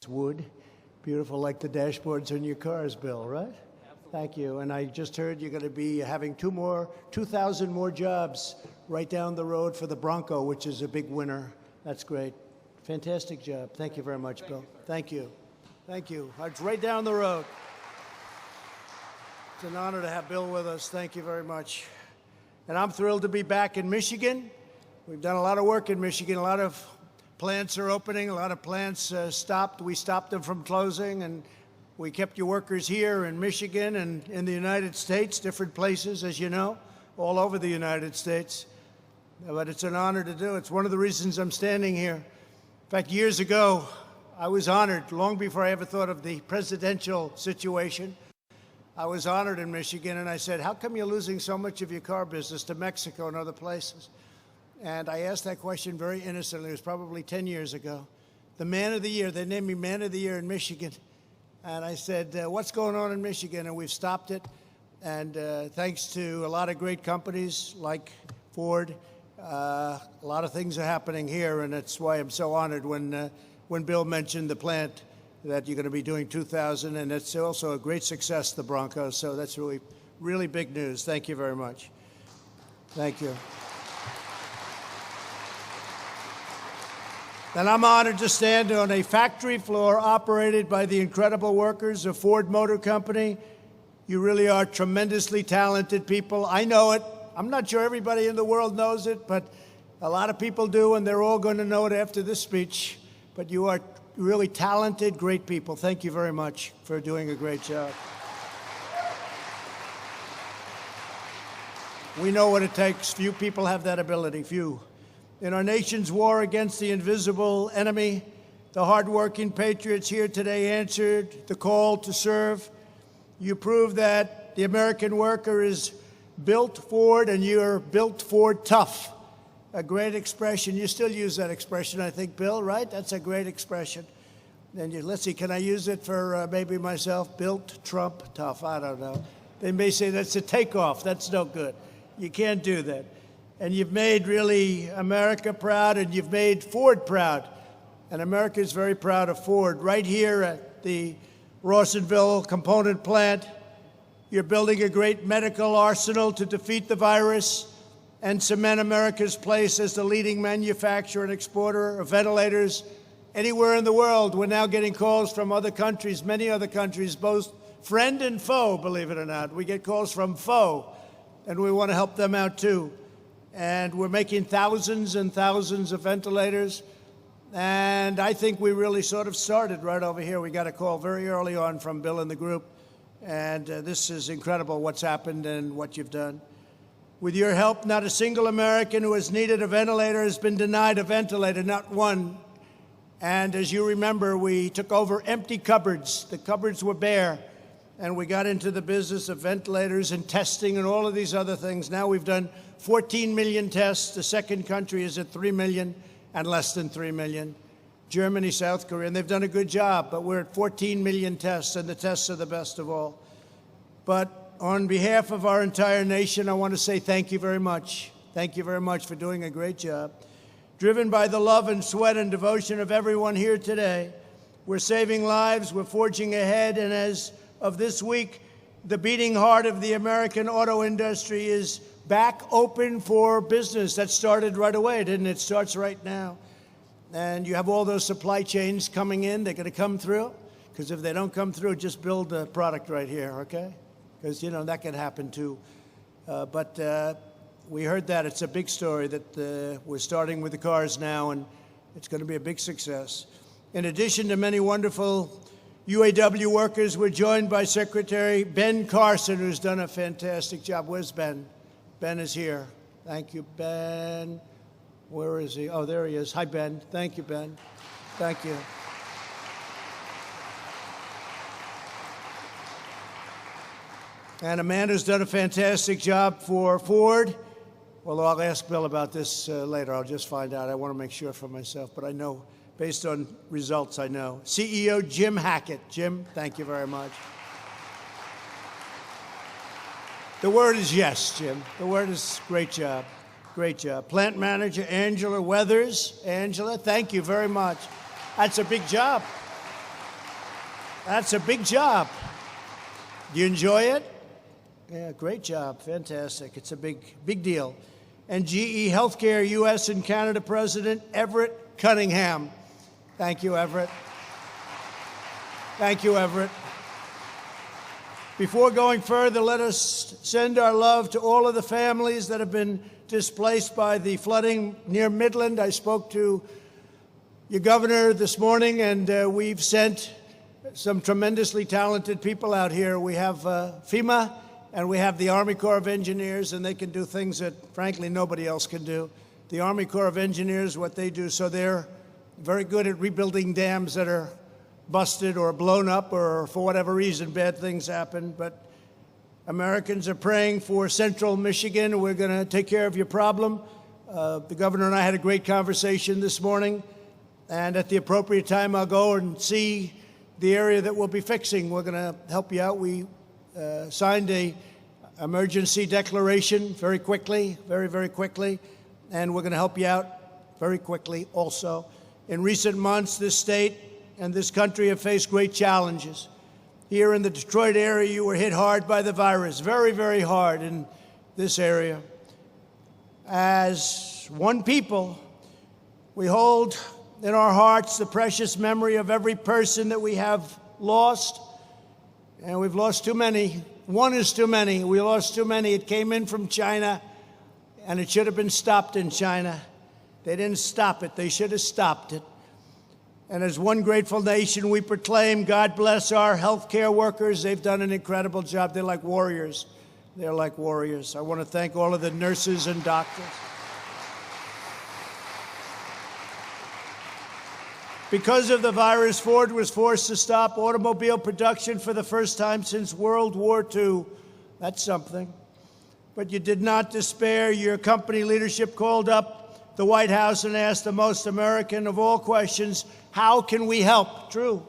wood. Beautiful, like the dashboards in your cars, Bill, right? Absolutely. Thank you. And I just heard you're going to be having 2,000 more jobs right down the road for the Bronco, which is a big winner. That's great. Fantastic job. Thank you very much, Bill. Thank you. Thank you. It's right down the road. It's an honor to have Bill with us. Thank you very much. And I'm thrilled to be back in Michigan. We've done a lot of work in Michigan. A lot of plants are opening. A lot of plants stopped. We stopped them from closing, and we kept your workers here in Michigan and in the United States, different places, as you know, all over the United States. But it's an honor to do. It's one of the reasons I'm standing here. In fact, years ago, I was honored, long before I ever thought of the presidential situation. I was honored in Michigan, and I said, how come you're losing so much of your car business to Mexico and other places? And I asked that question very innocently. It was probably 10 years ago. The Man of the Year, they named me Man of the Year in Michigan. And I said, what's going on in Michigan? And we've stopped it. And thanks to a lot of great companies like Ford, a lot of things are happening here. And that's why I'm so honored when Bill mentioned the plant that you're going to be doing 2,000. And it's also a great success, the Broncos. So that's really, really big news. Thank you very much. Thank you. And I'm honored to stand on a factory floor operated by the incredible workers of Ford Motor Company. You really are tremendously talented people. I know it. I'm not sure everybody in the world knows it, but a lot of people do, and they're all going to know it after this speech. But you are really talented, great people. Thank you very much for doing a great job. We know what it takes. Few people have that ability, few. In our nation's war against the invisible enemy, the hardworking patriots here today answered the call to serve. You proved that the American worker is built Ford, and you're built Ford tough. A great expression. You still use that expression, I think, Bill, right? That's a great expression. And let's see, can I use it for maybe myself? Built Trump tough. I don't know. They may say that's a takeoff. That's no good. You can't do that. And you've made really America proud, and you've made Ford proud. And America is very proud of Ford. Right here at the Rawsonville component plant, you're building a great medical arsenal to defeat the virus and cement America's place as the leading manufacturer and exporter of ventilators anywhere in the world. We're now getting calls from other countries, many other countries, both friend and foe, believe it or not. We get calls from foe, and we want to help them out too. And we're making thousands and thousands of ventilators. And I think we really sort of started right over here. We got a call very early on from Bill and the group. And this is incredible what's happened and what you've done. With your help, not a single American who has needed a ventilator has been denied a ventilator, not one. And as you remember, we took over empty cupboards. The cupboards were bare. And we got into the business of ventilators and testing and all of these other things. Now we've done 14 million tests. The second country is at 3 million and less than 3 million. Germany, South Korea, and they've done a good job, but we're at 14 million tests, and the tests are the best of all. But on behalf of our entire nation, I want to say thank you very much. Thank you very much for doing a great job. Driven by the love and sweat and devotion of everyone here today, we're saving lives, we're forging ahead, and as of this week, the beating heart of the American auto industry is back open for business. That started right away, didn't it? It starts right now. And you have all those supply chains coming in. They're going to come through. Because if they don't come through, just build the product right here, okay? Because, you know, that can happen too. But we heard that. It's a big story that we're starting with the cars now, and it's going to be a big success. In addition to many wonderful UAW workers, we're joined by Secretary Ben Carson, who's done a fantastic job. Where's Ben? Ben is here. Thank you, Ben. Where is he? Oh, there he is. Hi, Ben. Thank you, Ben. Thank you. And Amanda's done a fantastic job for Ford. Well, I'll ask Bill about this later. I'll just find out. I want to make sure for myself, but I know. Based on results, I know. CEO Jim Hackett. Jim, thank you very much. The word is yes, Jim. The word is great job. Great job. Plant manager Angela Weathers. Angela, thank you very much. That's a big job. That's a big job. Do you enjoy it? Yeah, great job. Fantastic. It's a big deal. And GE Healthcare U.S. and Canada President Everett Cunningham. Thank you, Everett. Thank you, Everett. Before going further, let us send our love to all of the families that have been displaced by the flooding near Midland. I spoke to your governor this morning, and we've sent some tremendously talented people out here. We have FEMA, and we have the Army Corps of Engineers, and they can do things that, frankly, nobody else can do. The Army Corps of Engineers, what they do, so they're very good at rebuilding dams that are busted or blown up or for whatever reason bad things happen. But Americans are praying for central Michigan. We're going to take care of your problem. The governor and I had a great conversation this morning, and at the appropriate time I'll go and see the area that we'll be fixing. We're going to help you out. We signed a emergency declaration very quickly, very quickly, and we're going to help you out very quickly also. In recent months, this state and this country have faced great challenges. Here in the Detroit area, you were hit hard by the virus, very hard in this area. As one people, we hold in our hearts the precious memory of every person that we have lost. And we've lost too many. One is too many. We lost too many. It came in from China, and it should have been stopped in China. They didn't stop it. They should have stopped it. And as one grateful nation, we proclaim, God bless our healthcare workers. They've done an incredible job. They're like warriors. They're like warriors. I want to thank all of the nurses and doctors. Because of the virus, Ford was forced to stop automobile production for the first time since World War II. That's something. But you did not despair. Your company leadership called up the White House and asked the most American of all questions, how can we help? True.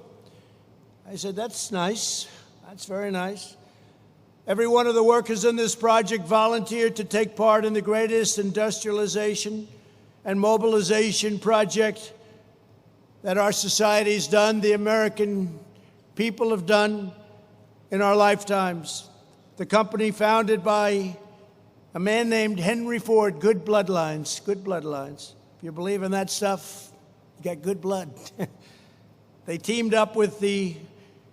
I said, that's nice. That's very nice. Every one of the workers in this project volunteered to take part in the greatest industrialization and mobilization project that our society's done, the American people have done in our lifetimes. The company founded by a man named Henry Ford, good bloodlines. If you believe in that stuff, you got good blood. They teamed up with the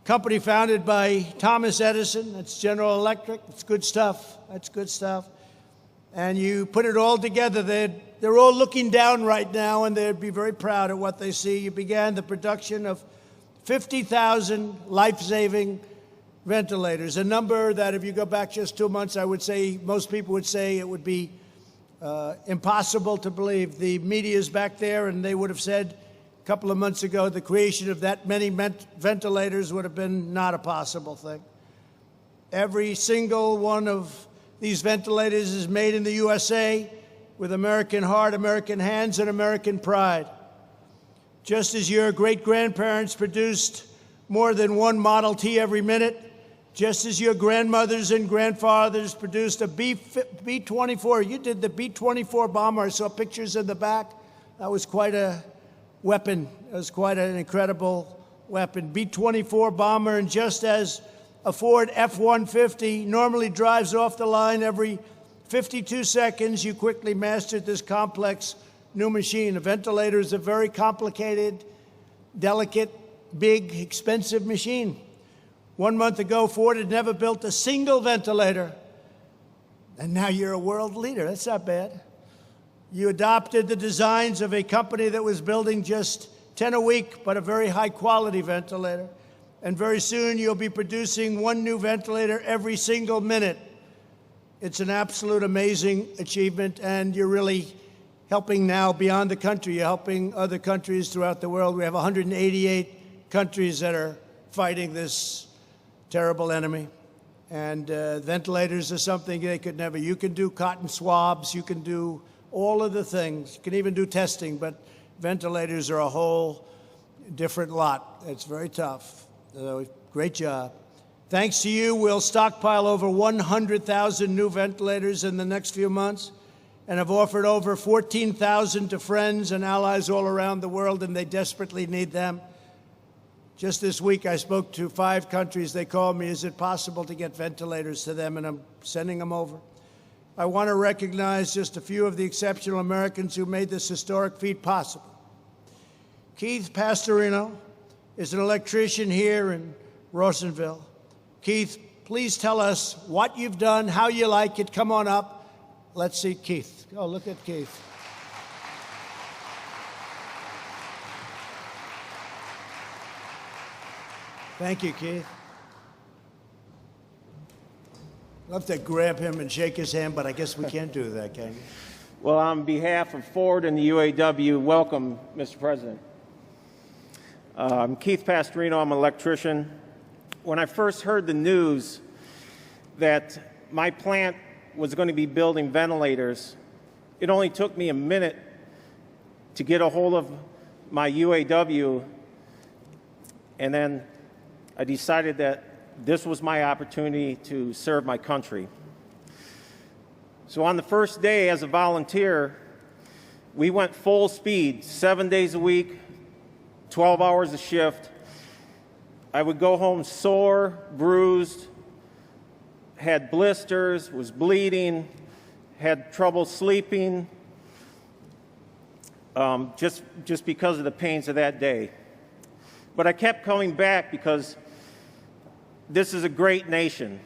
company founded by Thomas Edison. That's General Electric. It's good stuff. That's good stuff. And you put it all together. They're all looking down right now, and they'd be very proud of what they see. You began the production of 50,000 life-saving ventilators, a number that if you go back just 2 months, I would say most people would say it would be impossible to believe. The media's back there, and they would have said a couple of months ago the creation of that many ventilators would have been not a possible thing. Every single one of these ventilators is made in the USA with American heart, American hands, and American pride. Just as your great-grandparents produced more than one Model T every minute, just as your grandmothers and grandfathers produced a B-24. You did the B-24 bomber. I saw pictures in the back. That was quite a weapon. It was quite an incredible weapon. B-24 bomber, and just as a Ford F-150 normally drives off the line every 52 seconds, you quickly mastered this complex new machine. A ventilator is a very complicated, delicate, big, expensive machine. 1 month ago, Ford had never built a single ventilator. And now you're a world leader. That's not bad. You adopted the designs of a company that was building just 10 a week, but a very high-quality ventilator. And very soon, you'll be producing one new ventilator every single minute. It's an absolute amazing achievement, and you're really helping now beyond the country. You're helping other countries throughout the world. We have 188 countries that are fighting this terrible enemy. And ventilators are something they could never. You can do cotton swabs. You can do all of the things. You can even do testing, but ventilators are a whole different lot. It's very tough. So, great job. Thanks to you, we'll stockpile over 100,000 new ventilators in the next few months and have offered over 14,000 to friends and allies all around the world, and they desperately need them. Just this week, I spoke to 5 countries. They called me, is it possible to get ventilators to them? And I'm sending them over. I want to recognize just a few of the exceptional Americans who made this historic feat possible. Keith Pastorino is an electrician here in Rawsonville. Keith, please tell us what you've done, how you like it. Come on up. Let's see Keith. Oh, look at Keith. Thank you, Keith. Love to grab him and shake his hand, but I guess we can't do that, can you? Well, on behalf of Ford and the UAW, welcome, Mr. President. I'm Keith Pastorino. I'm an electrician. When I first heard the news that my plant was going to be building ventilators, it only took me a minute to get a hold of my UAW, and then I decided that this was my opportunity to serve my country. So on the first day as a volunteer, we went full speed, 7 days a week, 12 hours a shift. I would go home sore, bruised, had blisters, was bleeding, had trouble sleeping, just because of the pains of that day. But I kept coming back because this is a great nation,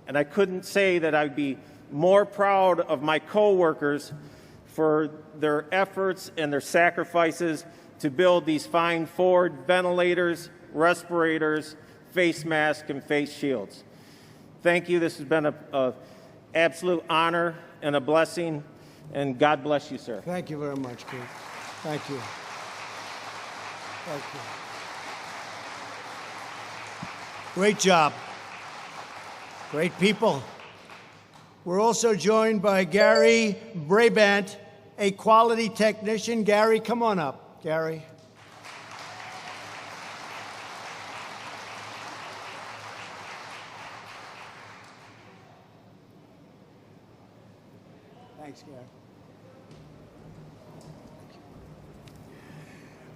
and I couldn't say that I'd be more proud of my coworkers for their efforts and their sacrifices to build these fine Ford ventilators, respirators, face masks, and face shields. Thank you. This has been an absolute honor and a blessing, and God bless you, sir. Thank you very much, Keith. Thank you. Thank you. Great job. Great people. We're also joined by Gary Brabant, a quality technician. Gary, come on up. Gary. Thanks, Gary.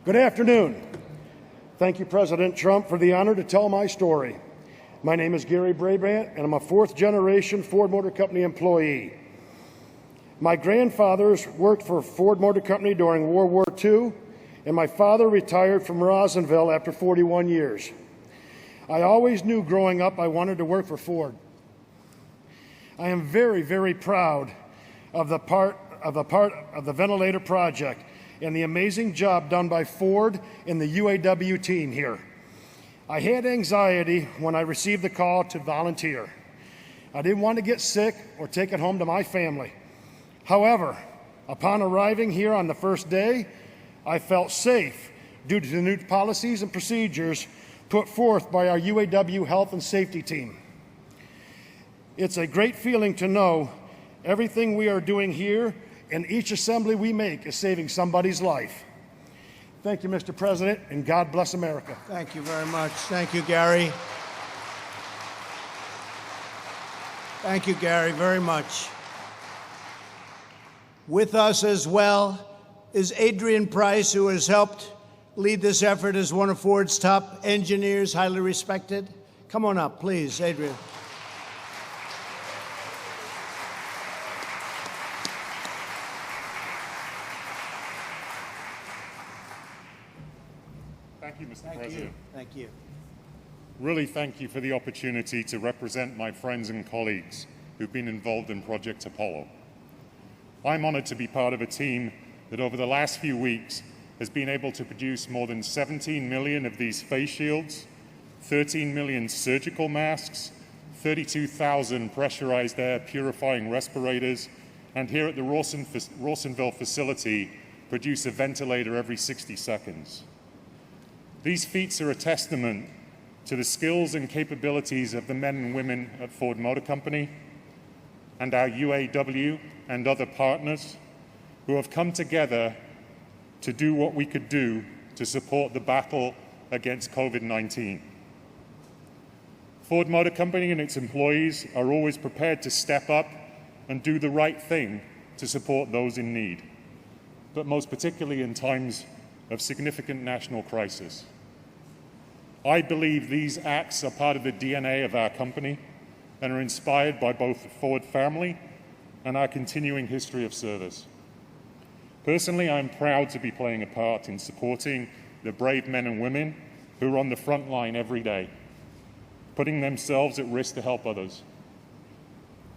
Good afternoon. Thank you, President Trump, for the honor to tell my story. My name is Gary Brabant, and I'm a 4th-generation Ford Motor Company employee. My grandfathers worked for Ford Motor Company during World War II, and my father retired from Rawsonville after 41 years. I always knew growing up I wanted to work for Ford. I am very, very proud of the part of the ventilator project and the amazing job done by Ford and the UAW team here. I had anxiety when I received the call to volunteer. I didn't want to get sick or take it home to my family. However, upon arriving here on the first day, I felt safe due to the new policies and procedures put forth by our UAW health and safety team. It's a great feeling to know everything we are doing here and each assembly we make is saving somebody's life. Thank you, Mr. President, and God bless America. Thank you very much. Thank you, Gary. Thank you, Gary, very much. With us as well is Adrian Price, who has helped lead this effort as one of Ford's top engineers, highly respected. Come on up, please, Adrian. Thank you, Mr. President. Thank you. Really thank you for the opportunity to represent my friends and colleagues who've been involved in Project Apollo. I'm honored to be part of a team that over the last few weeks has been able to produce more than 17 million of these face shields, 13 million surgical masks, 32,000 pressurized air purifying respirators, and here at the Rawsonville facility, produce a ventilator every 60 seconds. These feats are a testament to the skills and capabilities of the men and women at Ford Motor Company and our UAW and other partners who have come together to do what we could do to support the battle against COVID-19. Ford Motor Company and its employees are always prepared to step up and do the right thing to support those in need, but most particularly in times of significant national crisis. I believe these acts are part of the DNA of our company and are inspired by both the Ford family and our continuing history of service. Personally, I'm proud to be playing a part in supporting the brave men and women who are on the front line every day, putting themselves at risk to help others.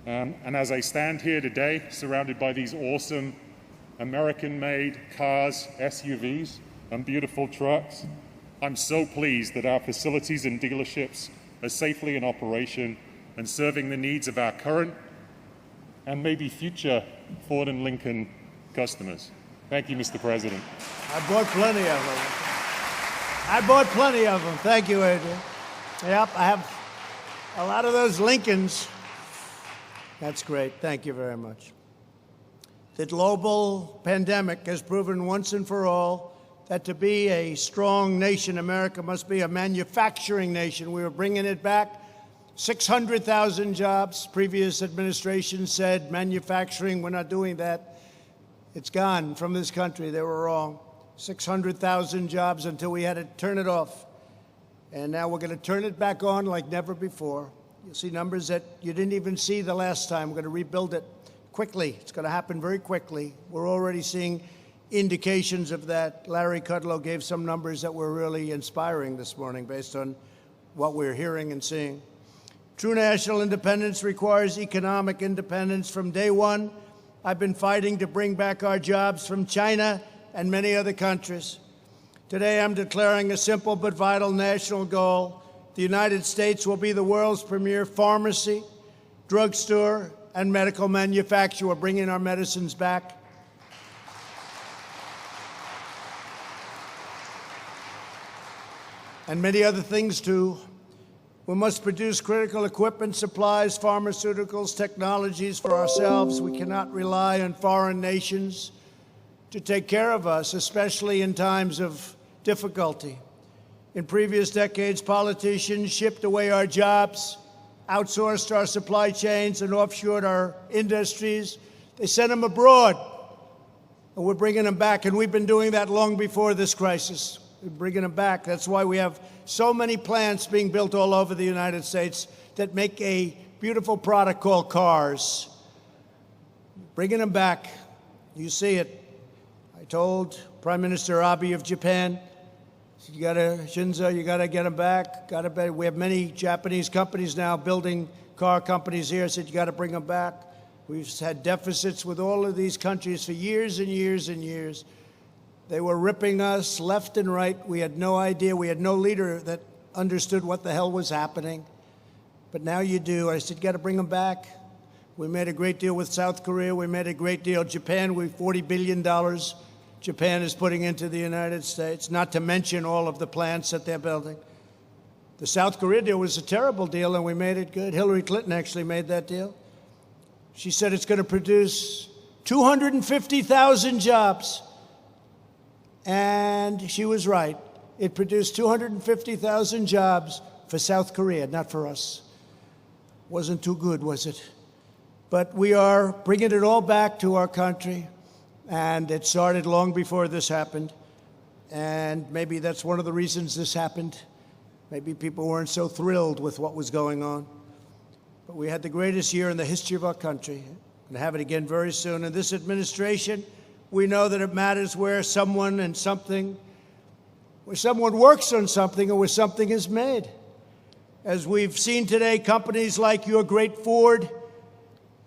And as I stand here today, surrounded by these awesome American-made cars, SUVs, and beautiful trucks, I'm so pleased that our facilities and dealerships are safely in operation and serving the needs of our current and maybe future Ford and Lincoln customers. Thank you, Mr. President. I bought plenty of them. Thank you, Adrian. Yep, I have a lot of those Lincolns. That's great. Thank you very much. The global pandemic has proven once and for all that to be a strong nation, America must be a manufacturing nation. We were bringing it back. 600,000 jobs. Previous administration said manufacturing, we're not doing that. It's gone from this country. They were wrong. 600,000 jobs until we had to turn it off. And now we're going to turn it back on like never before. You'll see numbers that you didn't even see the last time. We're going to rebuild it quickly. It's going to happen very quickly. We're already seeing indications of that. Larry Kudlow gave some numbers that were really inspiring this morning based on what we're hearing and seeing. True national independence requires economic independence. From day one, I've been fighting to bring back our jobs from China and many other countries. Today, I'm declaring a simple but vital national goal. The United States will be the world's premier pharmacy, drugstore, and medical manufacturer. We're bringing our medicines back. And many other things, too. We must produce critical equipment, supplies, pharmaceuticals, technologies for ourselves. We cannot rely on foreign nations to take care of us, especially in times of difficulty. In previous decades, politicians shipped away our jobs, outsourced our supply chains, and offshored our industries. They sent them abroad, and we're bringing them back. And we've been doing that long before this crisis. We're bringing them back. That's why we have so many plants being built all over the United States that make a beautiful product called cars. Bringing them back. You see it. I told Prime Minister Abe of Japan, Shinzo, you got to get them back. We have many Japanese companies now building car companies here. I said, you got to bring them back. We've had deficits with all of these countries for years and years and years. They were ripping us left and right. We had no idea. We had no leader that understood what the hell was happening. But now you do. I said, you got to bring them back. We made a great deal with South Korea. We made a great deal. Japan, $40 billion Japan is putting into the United States, not to mention all of the plants that they're building. The South Korea deal was a terrible deal, and we made it good. Hillary Clinton actually made that deal. She said it's going to produce 250,000 jobs. And she was right. It produced 250,000 jobs for South Korea, not for us. Wasn't too good, was it? But we are bringing it all back to our country, and it started long before this happened. And maybe that's one of the reasons this happened. Maybe people weren't so thrilled with what was going on. But we had the greatest year in the history of our country, and have it again very soon. And this administration, we know that it matters where someone works on something or where something is made. As we've seen today, companies like your great Ford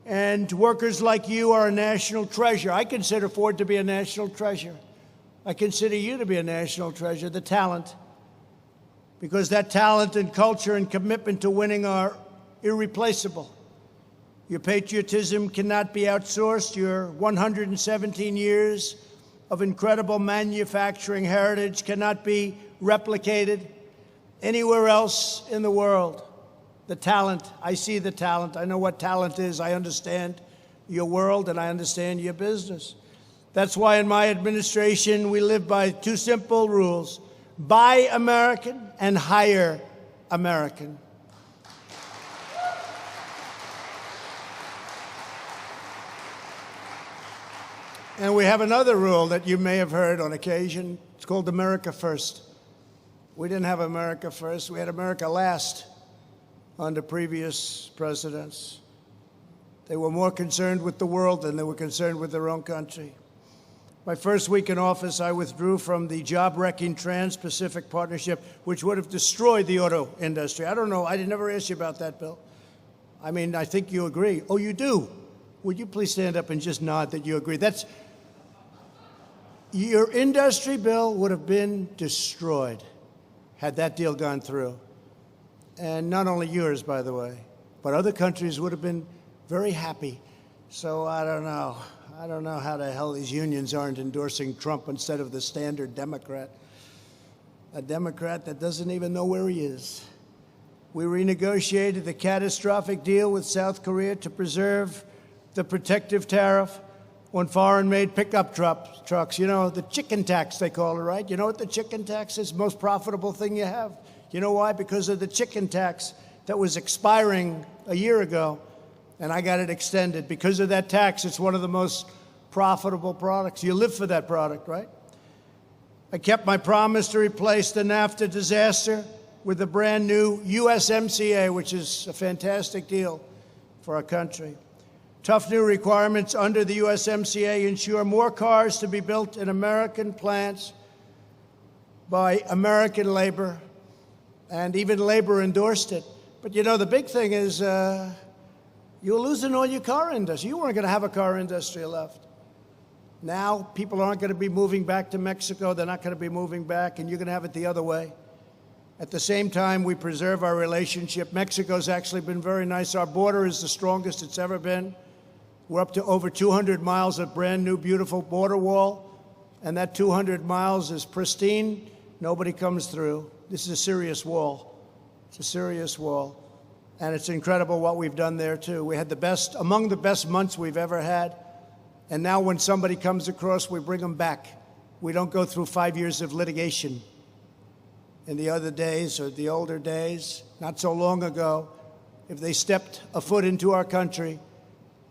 and workers like you are a national treasure. I consider Ford to be a national treasure. I consider you to be a national treasure, the talent. Because that talent and culture and commitment to winning are irreplaceable. Your patriotism cannot be outsourced. Your 117 years of incredible manufacturing heritage cannot be replicated anywhere else in the world. The talent, I see the talent. I know what talent is. I understand your world and I understand your business. That's why in my administration we live by two simple rules: buy American and hire American. And we have another rule that you may have heard on occasion. It's called America First. We didn't have America first. We had America last under previous presidents. They were more concerned with the world than they were concerned with their own country. My first week in office, I withdrew from the job-wrecking Trans-Pacific Partnership, which would have destroyed the auto industry. I don't know. I never asked you about that, Bill. I mean, I think you agree. Oh, you do? Would you please stand up and just nod that you agree? That's your industry, Bill, would have been destroyed had that deal gone through. And not only yours, by the way, but other countries would have been very happy. So I don't know. I don't know how the hell these unions aren't endorsing Trump instead of the standard Democrat. A Democrat that doesn't even know where he is. We renegotiated the catastrophic deal with South Korea to preserve the protective tariff on foreign-made pickup trucks. You know, the chicken tax, they call it, right? You know what the chicken tax is? Most profitable thing you have. You know why? Because of the chicken tax that was expiring a year ago, and I got it extended. Because of that tax, it's one of the most profitable products. You live for that product, right? I kept my promise to replace the NAFTA disaster with a brand new USMCA, which is a fantastic deal for our country. Tough new requirements under the USMCA ensure more cars to be built in American plants by American labor, and even labor endorsed it. But you know, the big thing is you're losing all your car industry. You weren't going to have a car industry left. Now people aren't going to be moving back to Mexico. They're not going to be moving back, and you're going to have it the other way. At the same time, we preserve our relationship. Mexico's actually been very nice. Our border is the strongest it's ever been. We're up to over 200 miles of brand new, beautiful border wall, and that 200 miles is pristine. Nobody comes through. This is a serious wall. It's a serious wall. And it's incredible what we've done there, too. We had the best, among the best months we've ever had. And now when somebody comes across, we bring them back. We don't go through 5 years of litigation. In the other days, or the older days, not so long ago, if they stepped a foot into our country,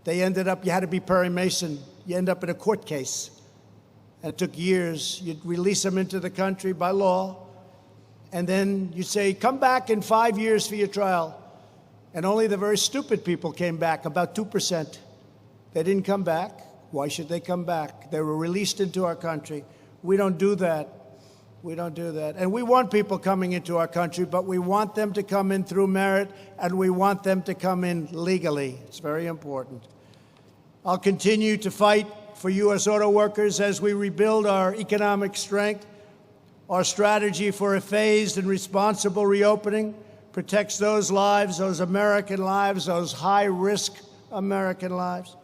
they ended up, you had to be Perry Mason. You end up in a court case. And it took years. You'd release them into the country by law. And then you say, come back in 5 years for your trial. And only the very stupid people came back, about 2%. They didn't come back. Why should they come back? They were released into our country. We don't do that. We don't do that. And we want people coming into our country, but we want them to come in through merit, and we want them to come in legally. It's very important. I'll continue to fight for U.S. auto workers as we rebuild our economic strength. Our strategy for a phased and responsible reopening protects those lives, those American lives, those high-risk American lives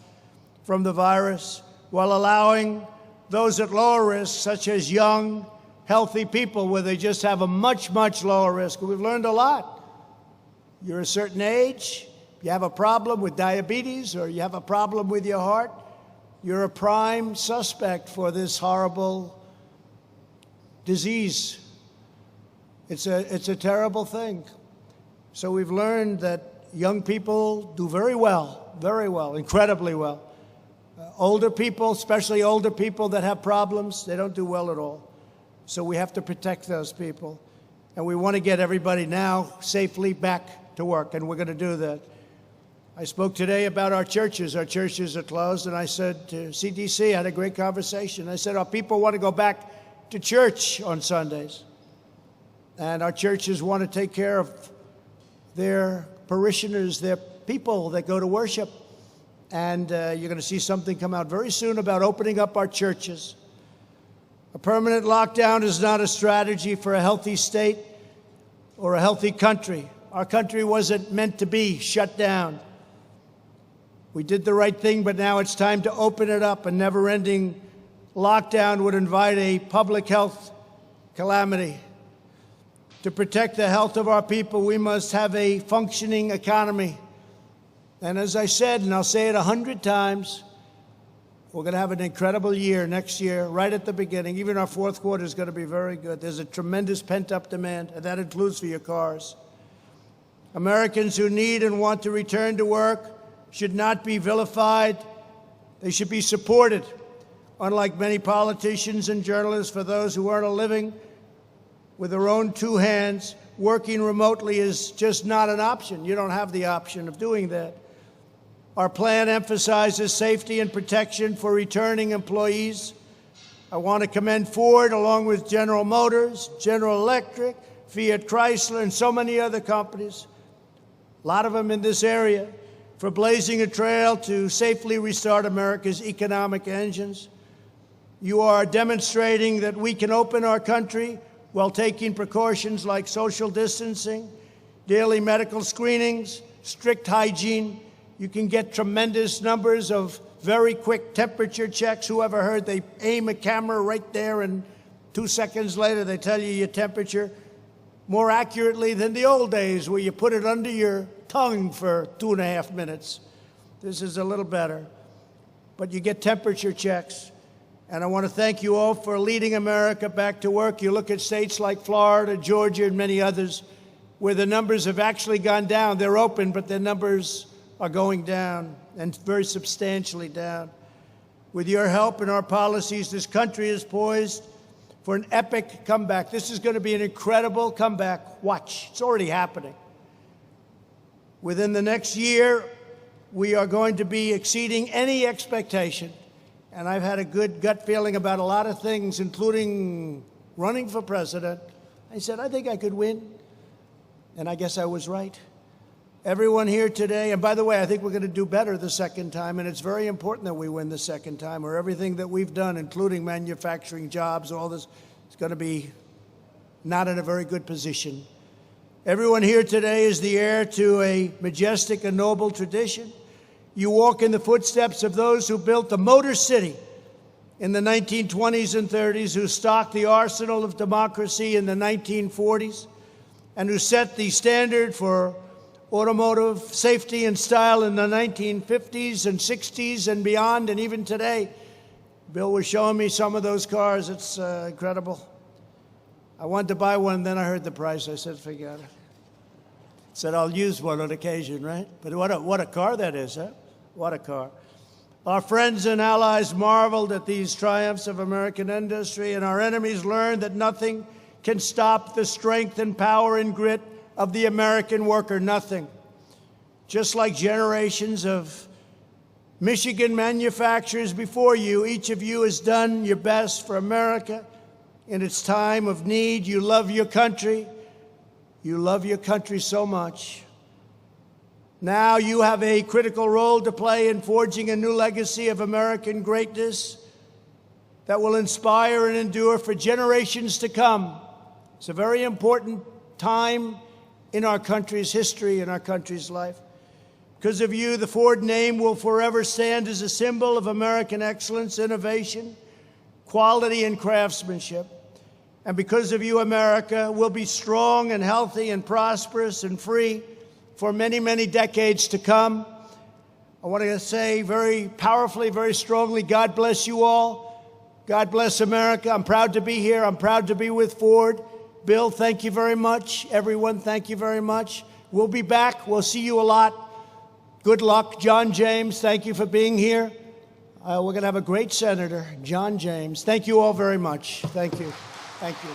from the virus, while allowing those at lower risk, such as young, healthy people, where they just have a much, much lower risk. We've learned a lot. You're a certain age, you have a problem with diabetes, or you have a problem with your heart, you're a prime suspect for this horrible disease. It's a terrible thing. So we've learned that young people do very well, incredibly well. Older people, especially older people that have problems, they don't do well at all. So we have to protect those people. And we want to get everybody now safely back to work, and we're going to do that. I spoke today about our churches. Our churches are closed, and I said to CDC, I had a great conversation. I said, our people want to go back to church on Sundays. And our churches want to take care of their parishioners, their people that go to worship. And you're going to see something come out very soon about opening up our churches. A permanent lockdown is not a strategy for a healthy state or a healthy country. Our country wasn't meant to be shut down. We did the right thing, but now it's time to open it up. A never-ending lockdown would invite a public health calamity. To protect the health of our people, we must have a functioning economy. And as I said, and I'll say it 100 times, we're going to have an incredible year next year, right at the beginning. Even our fourth quarter is going to be very good. There's a tremendous pent-up demand, and that includes for your cars. Americans who need and want to return to work should not be vilified. They should be supported. Unlike many politicians and journalists, for those who earn a living with their own two hands. Working remotely is just not an option. You don't have the option of doing that. Our plan emphasizes safety and protection for returning employees. I want to commend Ford, along with General Motors, General Electric, Fiat Chrysler, and so many other companies, a lot of them in this area, for blazing a trail to safely restart America's economic engines. You are demonstrating that we can open our country while taking precautions like social distancing, daily medical screenings, strict hygiene. You can get tremendous numbers of very quick temperature checks. Who ever heard they aim a camera right there and 2 seconds later they tell you your temperature more accurately than the old days where you put it under your tongue for 2.5 minutes. This is a little better, but you get temperature checks. And I want to thank you all for leading America back to work. You look at states like Florida, Georgia, and many others where the numbers have actually gone down. They're open, but their numbers are going down, and very substantially down. With your help and our policies, this country is poised for an epic comeback. This is going to be an incredible comeback. Watch. It's already happening. Within the next year, we are going to be exceeding any expectation. And I've had a good gut feeling about a lot of things, including running for president. I said, I think I could win. And I guess I was right. Everyone here today, and by the way, I think we're going to do better the second time, and it's very important that we win the second time, or everything that we've done, including manufacturing jobs, all this, is going to be not in a very good position. Everyone here today is the heir to a majestic and noble tradition. You walk in the footsteps of those who built the Motor City in the 1920s and 30s, who stocked the arsenal of democracy in the 1940s, and who set the standard for automotive safety and style in the 1950s and 60s and beyond, and even today. Bill was showing me some of those cars. It's incredible. I wanted to buy one, then I heard the price. I said, forget it. Said, I'll use one on occasion, right? But what a car that is, huh? What a car. Our friends and allies marveled at these triumphs of American industry, and our enemies learned that nothing can stop the strength and power and grit of the American worker. Nothing. Just like generations of Michigan manufacturers before you, each of you has done your best for America in its time of need. You love your country. You love your country so much. Now you have a critical role to play in forging a new legacy of American greatness that will inspire and endure for generations to come. It's a very important time in our country's history, in our country's life. Because of you, the Ford name will forever stand as a symbol of American excellence, innovation, quality, and craftsmanship. And because of you, America will be strong and healthy and prosperous and free for many, many decades to come. I want to say very powerfully, very strongly, God bless you all. God bless America. I'm proud to be here. I'm proud to be with Ford. Bill, thank you very much. Everyone, thank you very much. We'll be back. We'll see you a lot. Good luck. John James, thank you for being here. We're going to have a great senator, John James. Thank you all very much. Thank you. Thank you.